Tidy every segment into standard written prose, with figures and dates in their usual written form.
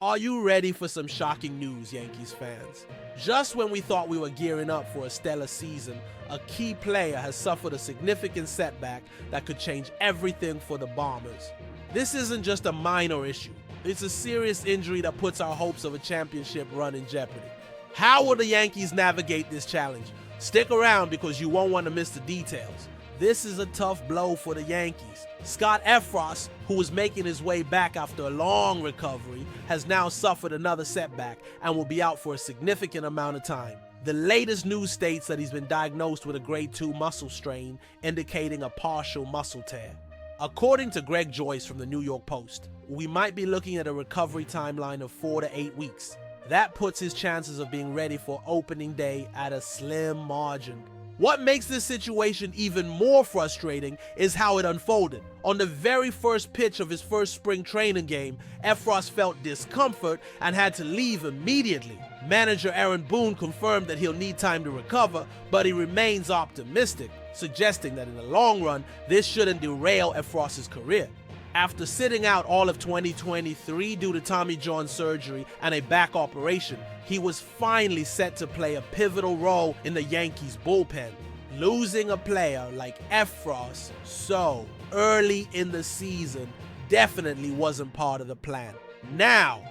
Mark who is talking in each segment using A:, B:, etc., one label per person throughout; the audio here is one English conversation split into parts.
A: Are you ready for some shocking news, Yankees fans? Just when we thought we were gearing up for a stellar season, a key player has suffered a significant setback that could change everything for the Bombers. This isn't just a minor issue. It's a serious injury that puts our hopes of a championship run in jeopardy. How will the Yankees navigate this challenge? Stick around because you won't want to miss the details. This is a tough blow for the Yankees. Scott Efros, who was making his way back after a long recovery, has now suffered another setback and will be out for a significant amount of time. The latest news states that he's been diagnosed with a grade 2 muscle strain, indicating a partial muscle tear. According to Greg Joyce from the New York Post, we might be looking at a recovery timeline of 4 to 8 weeks. That puts his chances of being ready for opening day at a slim margin. What makes this situation even more frustrating is how it unfolded. On the very first pitch of his first spring training game, Efros felt discomfort and had to leave immediately. Manager Aaron Boone confirmed that he'll need time to recover, but he remains optimistic, suggesting that in the long run, this shouldn't derail Efros' career. After sitting out all of 2023 due to Tommy John surgery and a back operation, he was finally set to play a pivotal role in the Yankees bullpen. Losing a player like Efros so early in the season definitely wasn't part of the plan. Now,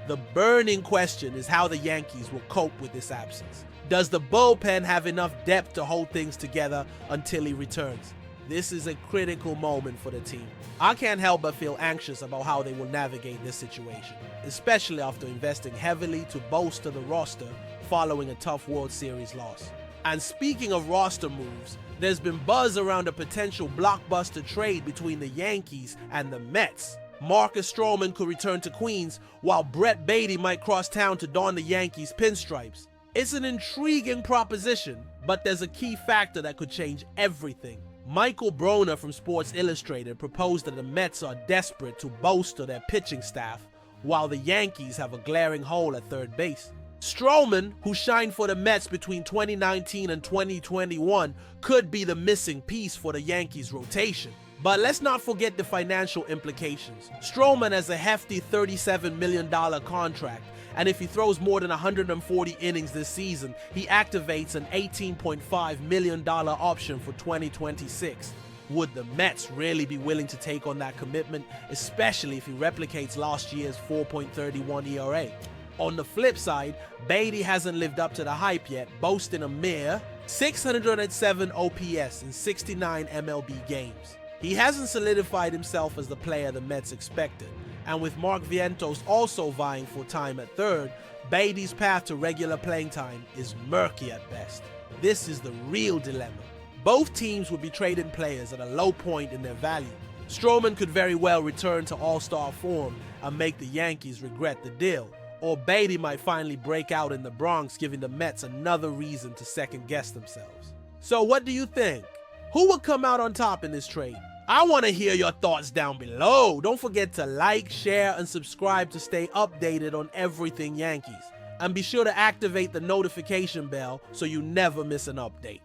A: the burning question is how the Yankees will cope with this absence. Does the bullpen have enough depth to hold things together until he returns? This is a critical moment for the team. I can't help but feel anxious about how they will navigate this situation, especially after investing heavily to bolster the roster following a tough World Series loss. And speaking of roster moves, there's been buzz around a potential blockbuster trade between the Yankees and the Mets. Marcus Stroman could return to Queens, while Brett Baty might cross town to don the Yankees pinstripes. It's an intriguing proposition, but there's a key factor that could change everything. Michael Broner from Sports Illustrated proposed that the Mets are desperate to bolster their pitching staff, while the Yankees have a glaring hole at third base. Stroman, who shined for the Mets between 2019 and 2021, could be the missing piece for the Yankees' rotation. But let's not forget the financial implications. Stroman has a hefty $37 million contract, and if he throws more than 140 innings this season, he activates an $18.5 million option for 2026. Would the Mets really be willing to take on that commitment, especially if he replicates last year's 4.31 ERA? On the flip side, Baty hasn't lived up to the hype yet, boasting a mere 607 OPS in 69 MLB games. He hasn't solidified himself as the player the Mets expected, and with Mark Vientos also vying for time at third, Baty's path to regular playing time is murky at best. This is the real dilemma. Both teams would be trading players at a low point in their value. Stroman could very well return to all-star form and make the Yankees regret the deal, or Baty might finally break out in the Bronx, giving the Mets another reason to second-guess themselves. So what do you think? Who will come out on top in this trade? I want to hear your thoughts down below. Don't forget to like, share, and subscribe to stay updated on everything Yankees. And be sure to activate the notification bell so you never miss an update.